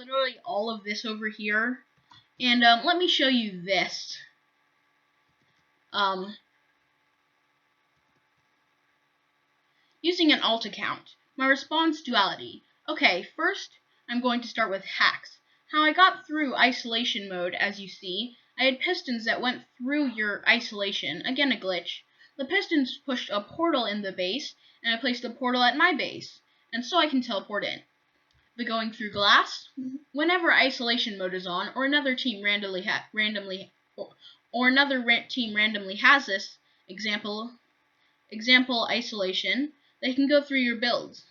literally all of this over here. And let me show you this. Using an alt account. My response duality. Okay, first I'm going to start with hacks. How I got through isolation mode, as you see, I had pistons that went through your isolation, again a glitch. The pistons pushed a portal in the base, and I placed a portal at my base, and so I can teleport in. The going through glass. Whenever isolation mode is on, or another team randomly has this, example isolation, they can go through your builds.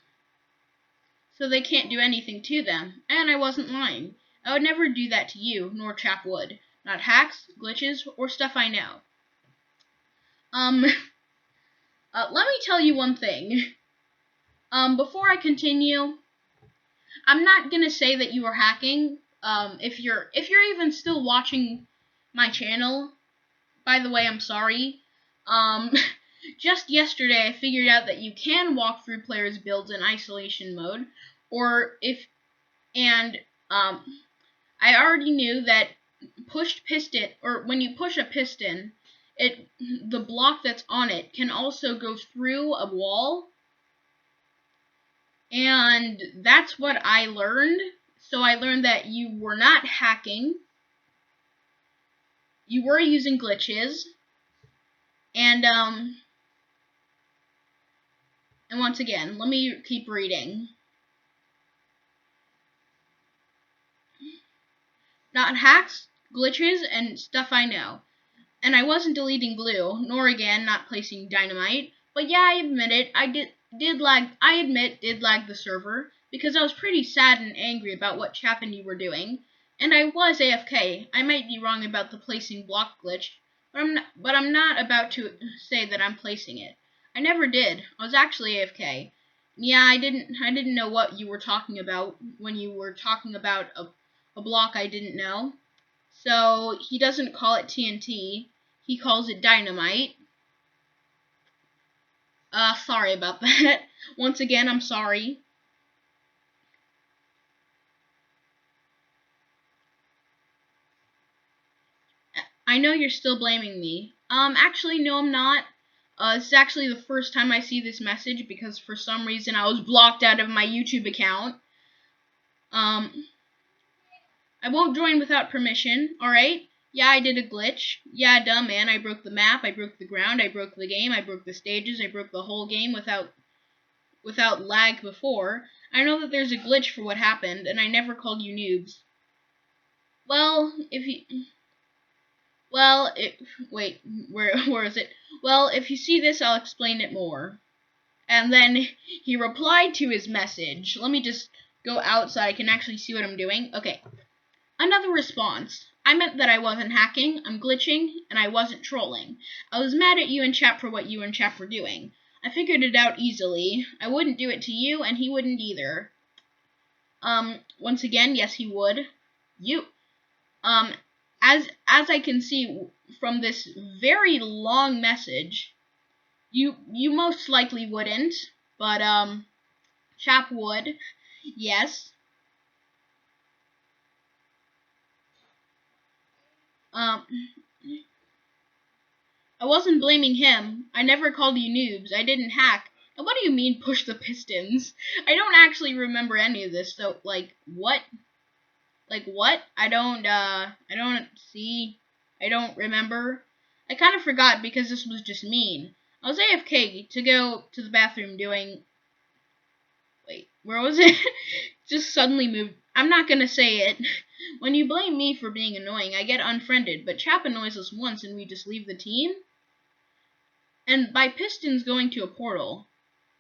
So they can't do anything to them, and I wasn't lying. I would never do that to you, nor Chap would. Not hacks, glitches, or stuff I know. Let me tell you one thing. Before I continue, I'm not gonna say that you are hacking. If you're even still watching my channel, by the way, I'm sorry. Just yesterday I figured out that you can walk through players' builds in isolation mode, I already knew that pushed piston, or when you push a piston, the block that's on it can also go through a wall. And that's what I learned. So I learned that you were not hacking. You were using glitches. And once again, let me keep reading. Not hacks, glitches, and stuff I know. And I wasn't deleting glue, nor again not placing dynamite. But yeah, I admit it, I did lag the server, because I was pretty sad and angry about what Chap and you were doing. And I was AFK. I might be wrong about the placing block glitch, but I'm not about to say that I'm placing it. I never did. I was actually AFK. Yeah, I didn't know what you were talking about when you were talking about a block I didn't know. So he doesn't call it TNT. He calls it dynamite. Sorry about that. Once again, I'm sorry. I know you're still blaming me. Actually, no, I'm not. This is actually the first time I see this message because for some reason I was blocked out of my YouTube account. I won't join without permission, alright? Yeah, I did a glitch. Yeah, dumb man, I broke the map, I broke the ground, I broke the game, I broke the stages, I broke the whole game without lag before. I know that there's a glitch for what happened, and I never called you noobs. Well, wait, where is it? Well, if you see this, I'll explain it more. And then he replied to his message. Let me just go out so I can actually see what I'm doing. Okay. Another response. I meant that I wasn't hacking, I'm glitching, and I wasn't trolling. I was mad at you and Chap for what you and Chap were doing. I figured it out easily. I wouldn't do it to you, and he wouldn't either. Once again, yes, he would. As I can see from this very long message, you most likely wouldn't, but, Chap would. Yes. I wasn't blaming him. I never called you noobs. I didn't hack. And what do you mean push the pistons? I don't actually remember any of this, so, like, what? Like, what? I don't remember. I kind of forgot because this was just mean. I was AFK to go to the bathroom doing... Wait, where was it? Just suddenly moved. I'm not gonna say it. When you blame me for being annoying, I get unfriended, but Chap annoys us once and we just leave the team? And by pistons going to a portal,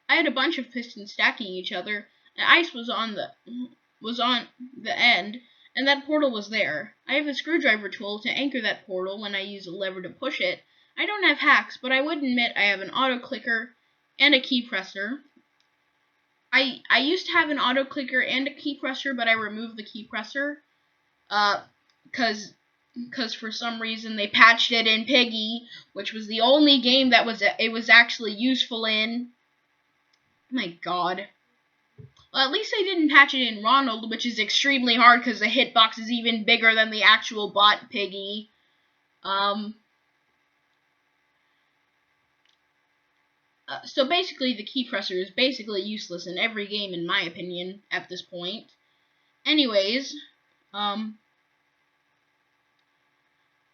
I had a bunch of pistons stacking each other, and ice was on the end, and that portal was there. I have a screwdriver tool to anchor that portal when I use a lever to push it. I don't have hacks, but I would admit I have an auto clicker and a key presser. I used to have an auto clicker and a key presser, but I removed the key presser, cause for some reason they patched it in Piggy, which was the only game that it was actually useful in. My God. Well, at least they didn't patch it in Ronald, which is extremely hard because the hitbox is even bigger than the actual bot Piggy. So basically, the key presser is basically useless in every game, in my opinion, at this point. Anyways, and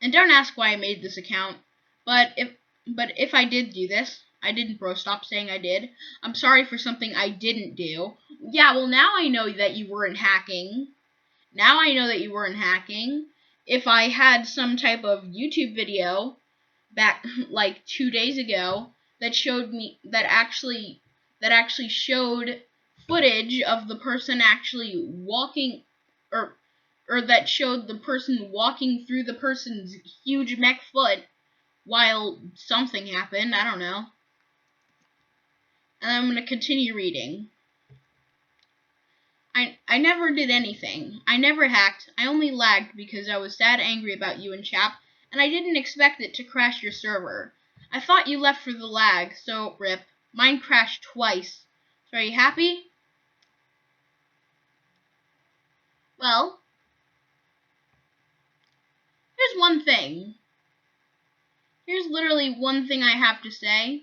don't ask why I made this account, but if I did do this, I didn't, bro. Stop saying I did. I'm sorry for something I didn't do. Yeah, well, now I know that you weren't hacking. Now I know that you weren't hacking. If I had some type of YouTube video back like 2 days ago that showed me that actually showed footage of the person actually walking, or that showed the person walking through the person's huge mech foot while something happened, I don't know. And I'm going to continue reading. I never did anything. I never hacked. I only lagged because I was sad angry about you and Chap, and I didn't expect it to crash your server. I thought you left for the lag, so rip. Mine crashed twice. So are you happy? Well, here's one thing. Here's literally one thing I have to say.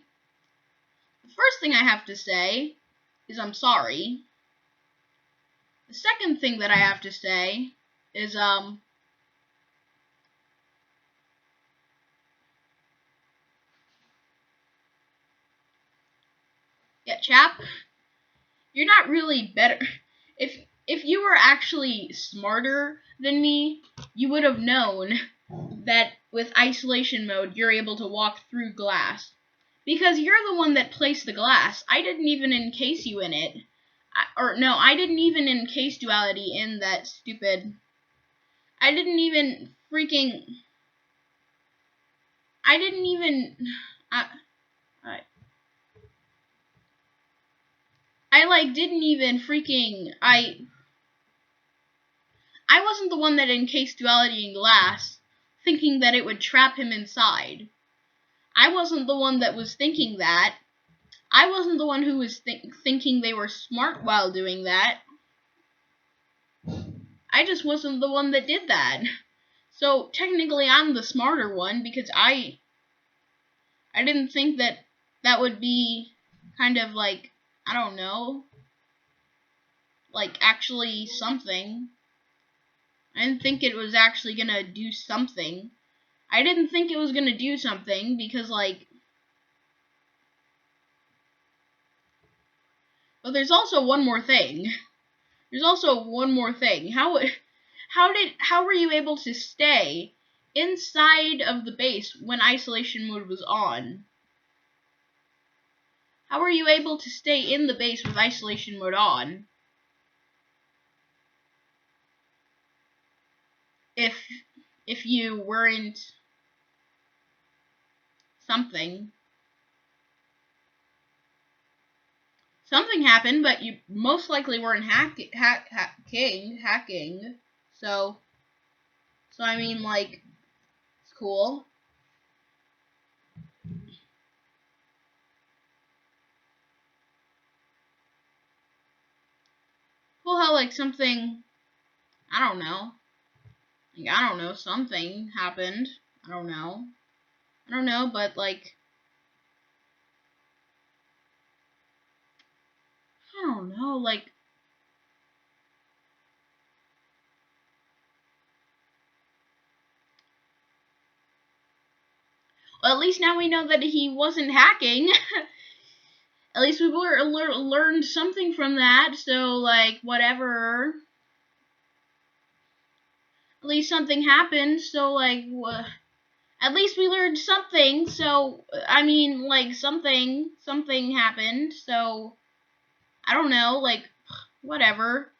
The first thing I have to say is I'm sorry. The second thing that I have to say is, yeah, Chap, you're not really better. If you were actually smarter than me, you would have known that with isolation mode, you're able to walk through glass. Because you're the one that placed the glass. I didn't even encase you in it. I didn't even encase duality in that stupid... I didn't even... I wasn't the one that encased duality in glass, thinking that it would trap him inside. I wasn't the one that was thinking that. I wasn't the one who was thinking they were smart while doing that. I just wasn't the one that did that. So technically I'm the smarter one because I didn't think that that would be kind of like, I don't know, like actually something. I didn't think it was actually gonna do something. I didn't think it was gonna do something because, like... But there's also one more thing. How were you able to stay inside of the base when isolation mode was on? How were you able to stay in the base with isolation mode on? If you weren't something. Something happened, but you most likely weren't hacking. So I mean, like, it's cool. Cool how, like, something, I don't know, something happened. I don't know, but, like, I don't know, like, well, at least now we know that he wasn't hacking. At least we learned something from that, so, like, whatever. At least something happened, so, like, at least we learned something, so, I mean, like, something happened, so, I don't know, like, whatever.